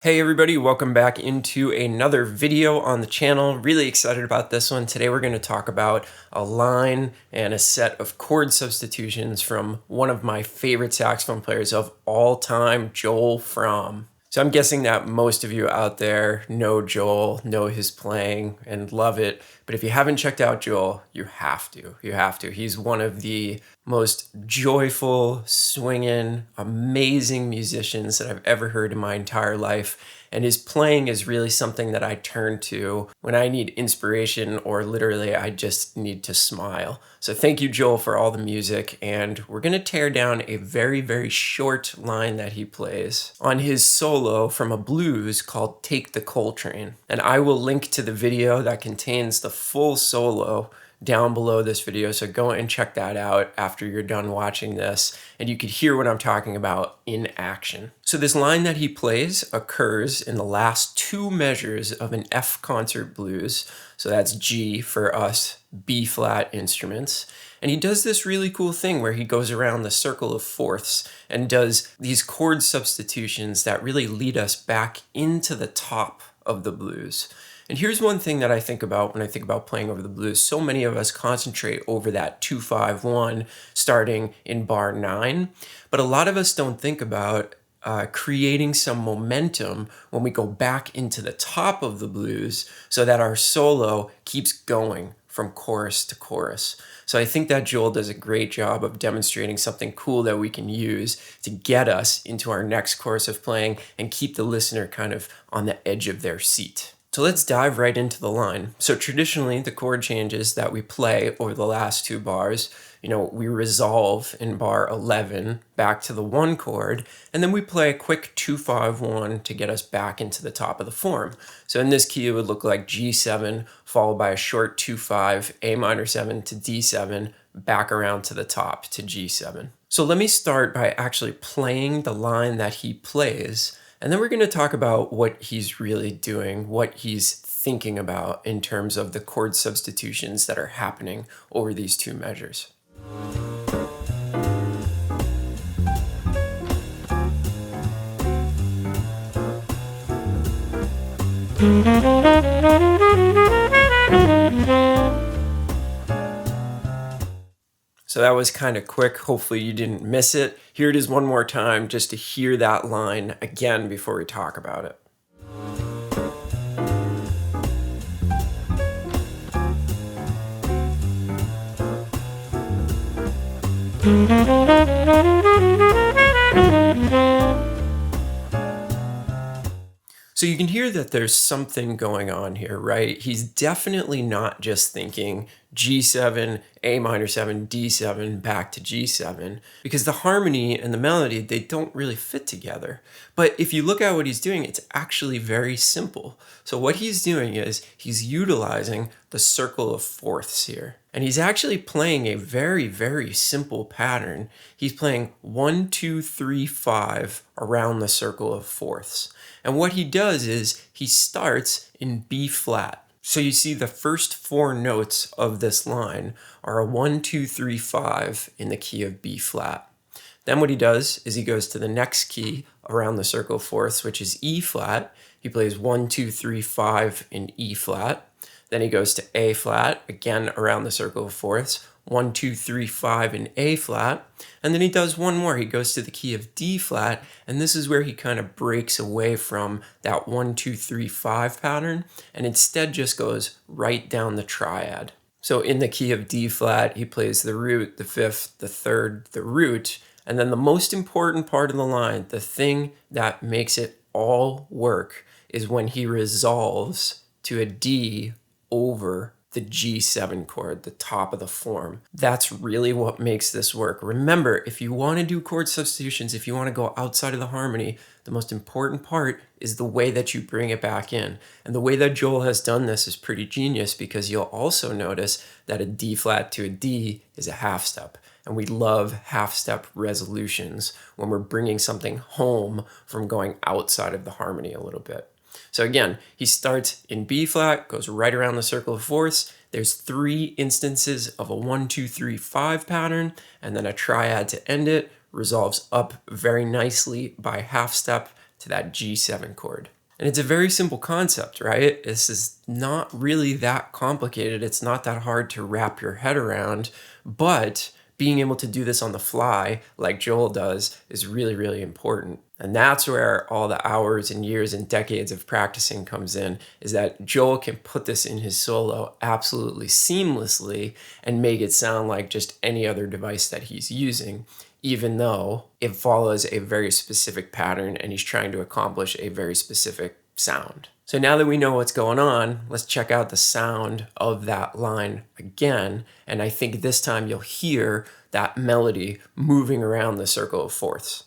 Hey everybody, welcome back into another video on the channel. Really excited about this one. Today we're going to talk about a line and a set of chord substitutions from one of my favorite saxophone players of all time, Joel Frahm. So I'm guessing that most of you out there know Joel, know his playing, and love it. But if you haven't checked out Joel, you have to. You have to. He's one of the most joyful, swinging, amazing musicians that I've ever heard in my entire life. And his playing is really something that I turn to when I need inspiration or literally I just need to smile. So thank you, Joel, for all the music. And we're going to tear down a very, very short line that he plays on his solo from a blues called Take the Coltrane. And I will link to the video that contains the full solo down below this video, so go and check that out after you're done watching this and you could hear what I'm talking about in action. So this line that he plays occurs in the last two measures of an F concert blues, so that's G for us B flat instruments. And he does this really cool thing where he goes around the circle of fourths and does these chord substitutions that really lead us back into the top of the blues. And here's one thing that I think about when I think about playing over the blues. So many of us concentrate over that 2-5-1 starting in bar 9, but a lot of us don't think about creating some momentum when we go back into the top of the blues so that our solo keeps going from chorus to chorus. So I think that Joel does a great job of demonstrating something cool that we can use to get us into our next course of playing and keep the listener kind of on the edge of their seat. So let's dive right into the line. So traditionally, the chord changes that we play over the last two bars, we resolve in bar 11 back to the 1 chord, and then we play a quick 2-5-1 to get us back into the top of the form. So in this key, it would look like G7 followed by a short 2-5, A minor 7 to D7, back around to the top to G7. So let me start by actually playing the line that he plays, and then we're going to talk about what he's really doing, what he's thinking about in terms of the chord substitutions that are happening over these two measures. So that was kind of quick. Hopefully you didn't miss it. Here it is one more time just to hear that line again before we talk about it. So you can hear that there's something going on here, right? He's definitely not just thinking G7, A minor 7, D7, back to G7, because the harmony and the melody, they don't really fit together. But if you look at what he's doing, it's actually very simple. So what he's doing is he's utilizing the circle of fourths here. And he's actually playing a very, very simple pattern. He's playing 1, 2, 3, 5 around the circle of fourths. And what he does is he starts in B flat. So you see the first 4 notes of this line are a 1, 2, 3, 5 in the key of B flat. Then what he does is he goes to the next key around the circle of fourths, which is E flat. He plays 1, 2, 3, 5 in E flat. Then he goes to A flat, again around the circle of fourths, 1, 2, 3, 5 in A flat. And then he does one more. He goes to the key of D flat, and this is where he kind of breaks away from that 1, 2, 3, 5 pattern, and instead just goes right down the triad. So in the key of D flat, he plays the root, the fifth, the third, the root, and then the most important part of the line, the thing that makes it all work, is when he resolves to a D over the G7 chord, the top of the form. That's really what makes this work. Remember, if you want to do chord substitutions, if you want to go outside of the harmony, the most important part is the way that you bring it back in. And the way that Joel has done this is pretty genius, because you'll also notice that a D flat to a D is a half step. And we love half step resolutions when we're bringing something home from going outside of the harmony a little bit. So again, he starts in B flat, goes right around the circle of fourths. There's 3 instances of a 1, 2, 3, 5 pattern, and then a triad to end it, resolves up very nicely by half step, to that G7 chord. And it's a very simple concept, right? This is not really that complicated. It's not that hard to wrap your head around, but being able to do this on the fly, like Joel does, is really, really important. And that's where all the hours and years and decades of practicing comes in, is that Joel can put this in his solo absolutely seamlessly and make it sound like just any other device that he's using, even though it follows a very specific pattern and he's trying to accomplish a very specific sound. So now that we know what's going on, let's check out the sound of that line again. And I think this time you'll hear that melody moving around the circle of fourths.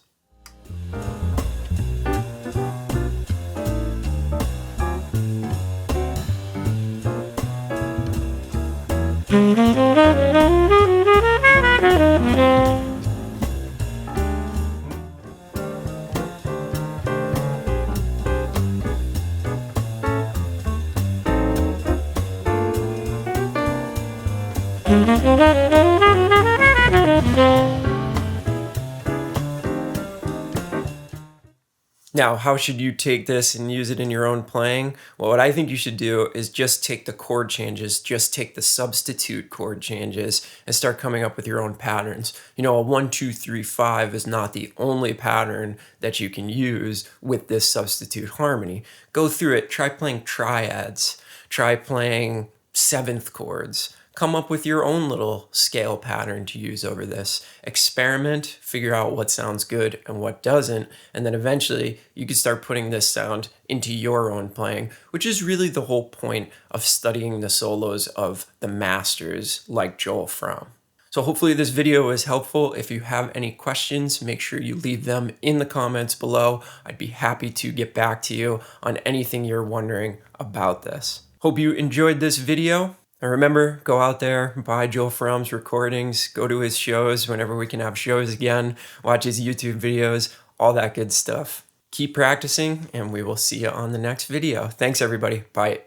Now, how should you take this and use it in your own playing? Well, what I think you should do is just take the chord changes, just take the substitute chord changes and start coming up with your own patterns. You know, a 1, 2, 3, 5 is not the only pattern that you can use with this substitute harmony. Go through it, try playing triads, try playing seventh chords. Come up with your own little scale pattern to use over this. Experiment, figure out what sounds good and what doesn't, and then eventually you can start putting this sound into your own playing, which is really the whole point of studying the solos of the masters like Joel Frahm. So hopefully this video was helpful. If you have any questions, make sure you leave them in the comments below. I'd be happy to get back to you on anything you're wondering about this. Hope you enjoyed this video. And remember, go out there, buy Joel Frahm's recordings, go to his shows whenever we can have shows again, watch his YouTube videos, all that good stuff. Keep practicing, and we will see you on the next video. Thanks, everybody. Bye.